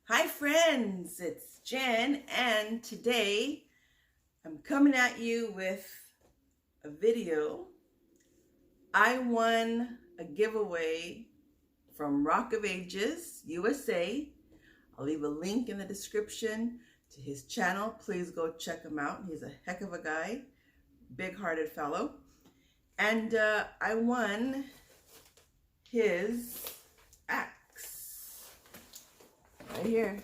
Hi friends, it's Jen, and today I'm coming at you with a video. I won a giveaway from Rock of Ages USA. I'll leave a link in the description to his channel. Please go check him out. He's a heck of a guy, big-hearted fellow. And I won his axe right here.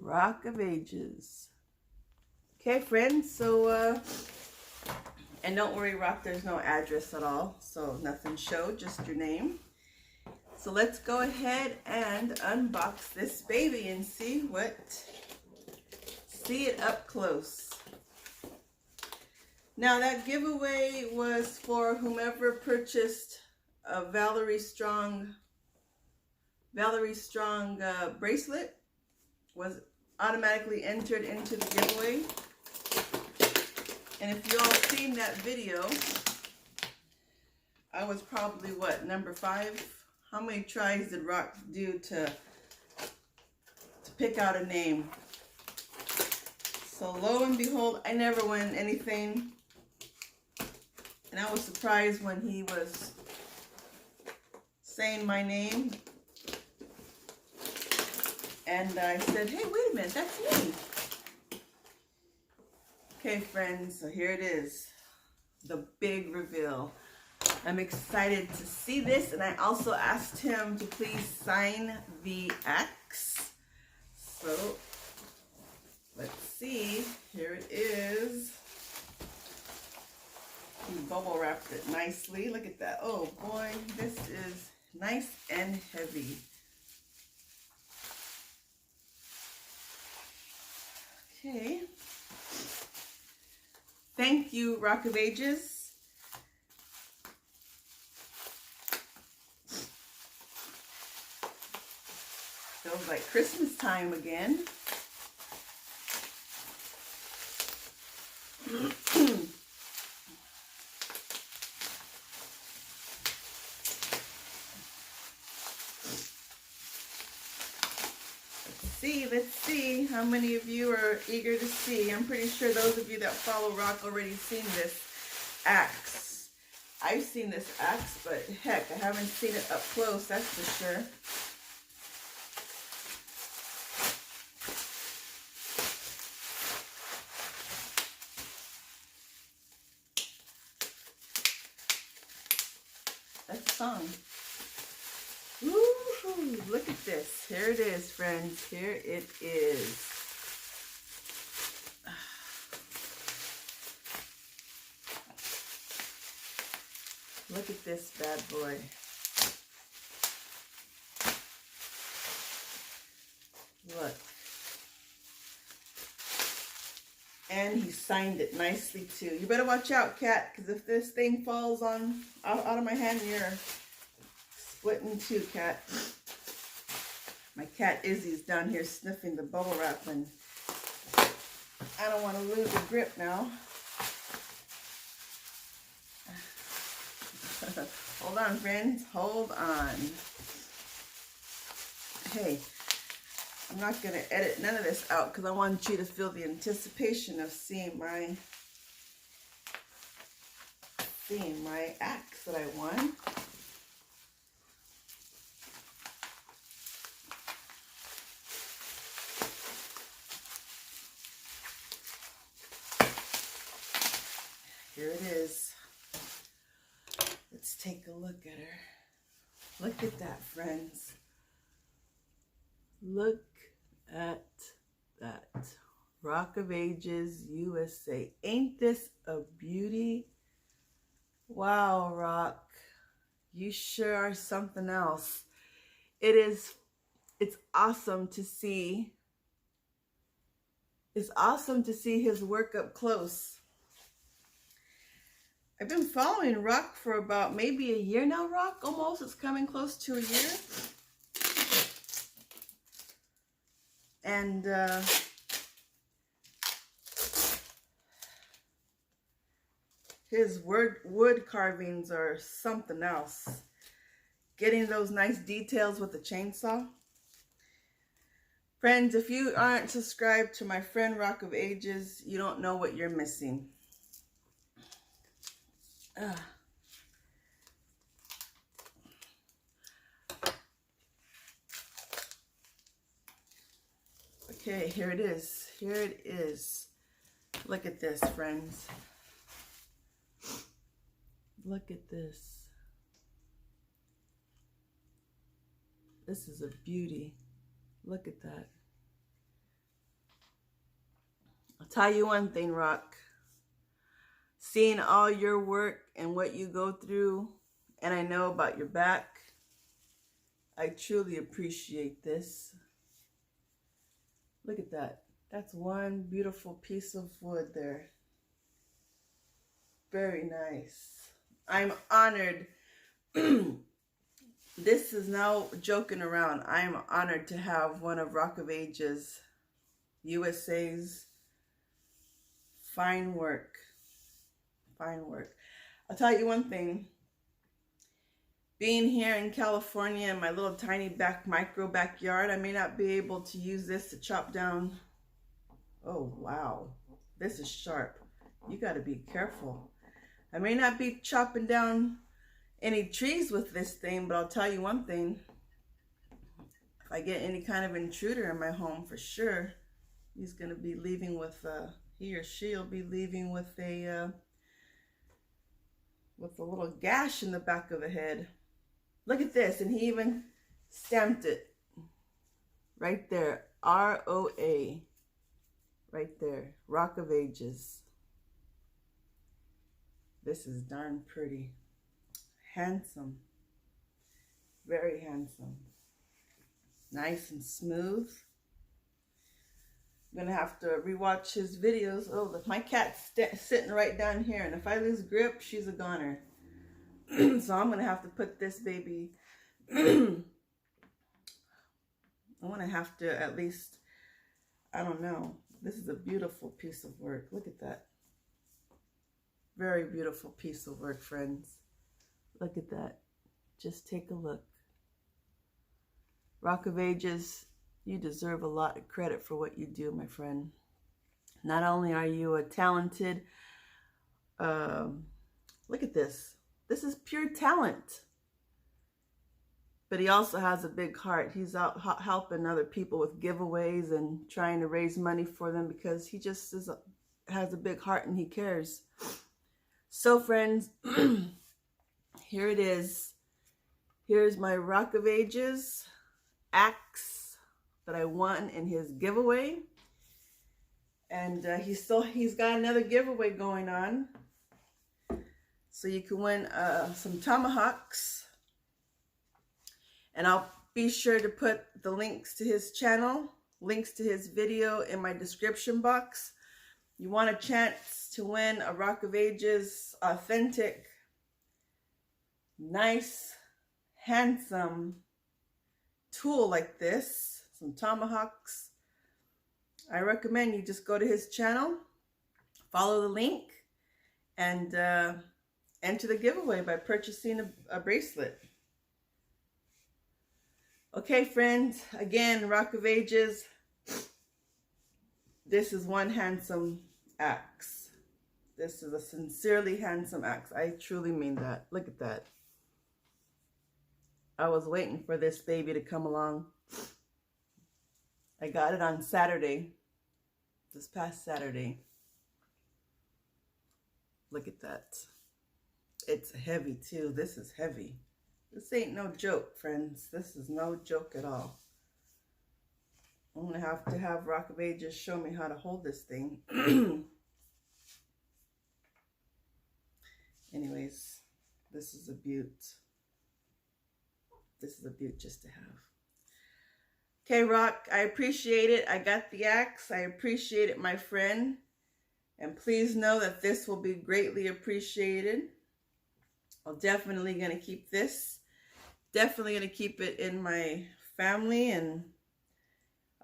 Rock of Ages. Okay, friends, so, and don't worry, Rock, there's no address at all, so nothing showed, just your name. So let's go ahead and unbox this baby and see it up close. Now, that giveaway was for whomever purchased a Valerie Strong bracelet, was automatically entered into the giveaway. And if you all seen that video, I was probably what, number 5? How many tries did Rock do to pick out a name? So lo and behold, I never won anything. And I was surprised when he was saying my name. And I said, hey, wait a minute, that's me. Okay, friends, so here it is, the big reveal. I'm excited to see this, and I also asked him to please sign the axe. So, let's see, here it is. He bubble wrapped it nicely, look at that. Oh boy, this is nice and heavy. Okay. Thank you, Rock of Ages. Feels like Christmas time again. Let's see how many of you are eager to see. I'm pretty sure those of you that follow Rock already seen this axe. I've seen this axe, but heck, I haven't seen it up close, that's for sure. That's a song. Woo-hoo, look at this. Here it is, friends. Here it is. Look at this bad boy. Look. And he signed it nicely too. You better watch out, cat, because if this thing falls out of my hand, you're split in two, cat. My cat Izzy's down here sniffing the bubble wrap, and I don't want to lose the grip now. Hold on, friends. Hold on. Hey, I'm not going to edit none of this out because I want you to feel the anticipation of seeing my axe that I won. Here it is. Let's take a look at her. Look at that, friends. Look at that. Rock of Ages USA. Ain't this a beauty? Wow, Rock. You sure are something else. It's awesome to see. It's awesome to see his work up close. I've been following Rock for about maybe a year now, Rock, almost. It's coming close to a year. And his wood carvings are something else. Getting those nice details with the chainsaw. Friends, if you aren't subscribed to my friend Rock of Ages, you don't know what you're missing. Okay, here it is. Here it is. Look at this, friends. Look at this. This is a beauty. Look at that. I'll tell you one thing, Rock. Seeing all your work and what you go through, and I know about your back, I truly appreciate this. Look at that. That's one beautiful piece of wood there. Very nice. I'm honored. This is no joking around. I am honored to have one of Rock of Ages USA's fine work. Fine work. I'll tell you one thing. Being here in California in my little tiny micro backyard, I may not be able to use this to chop down. Oh, wow. This is sharp. You got to be careful. I may not be chopping down any trees with this thing, but I'll tell you one thing. If I get any kind of intruder in my home, for sure, he's going to be leaving with, he or she will be leaving with a little gash in the back of the head. Look at this, and he even stamped it right there. R-O-A. Right there. Rock of Ages. This is darn pretty. Handsome. Very handsome. Nice and smooth. I'm going to have to rewatch his videos. Oh, look, my cat's sitting right down here, and if I lose grip, she's a goner. So I'm going to have to put this baby, I'm going to have to at least, I don't know. This is a beautiful piece of work. Look at that. Very beautiful piece of work, friends. Look at that. Just take a look. Rock of Ages, you deserve a lot of credit for what you do, my friend. Not only are you a talented, look at this. This is pure talent. But he also has a big heart. He's out helping other people with giveaways and trying to raise money for them because he just has a big heart and he cares. So, friends, here it is. Here's my Rock of Ages axe that I won in his giveaway. And he's got another giveaway going on. So you can win some tomahawks. And I'll be sure to put the links to his channel, links to his video in my description box. You want a chance to win a Rock of Ages authentic, nice, handsome tool like this, some tomahawks. I recommend you just go to his channel, follow the link, and enter the giveaway by purchasing a bracelet. Okay, friends, again, Rock of Ages, this is one handsome axe. This is a sincerely handsome axe. I truly mean that. Look at that. I was waiting for this baby to come along. I got it on Saturday, this past Saturday. Look at that. It's heavy too. This is heavy. This ain't no joke, friends. This is no joke at all. I'm going to have Rock of Ages show me how to hold this thing. Anyways, this is a beaut. This is a beaut just to have. Okay, Rock, I appreciate it. I got the axe. I appreciate it, my friend. And please know that this will be greatly appreciated. I'm definitely going to keep this. Definitely going to keep it in my family, and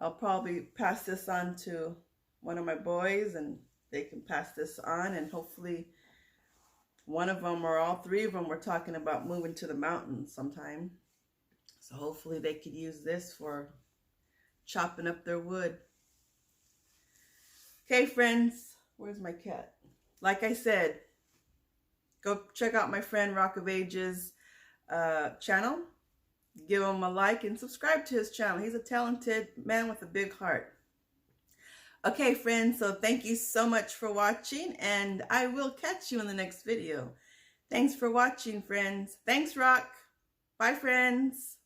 I'll probably pass this on to one of my boys, and they can pass this on, and hopefully one of them or all three of them were talking about moving to the mountains sometime. So hopefully they could use this for chopping up their wood. Okay, friends, where's my cat? Like I said, go check out my friend Rock of Ages channel. Give him a like and subscribe to his channel. He's a talented man with a big heart. Okay, friends, so thank you so much for watching, and I will catch you in the next video. Thanks for watching, friends. Thanks, Rock. Bye, friends.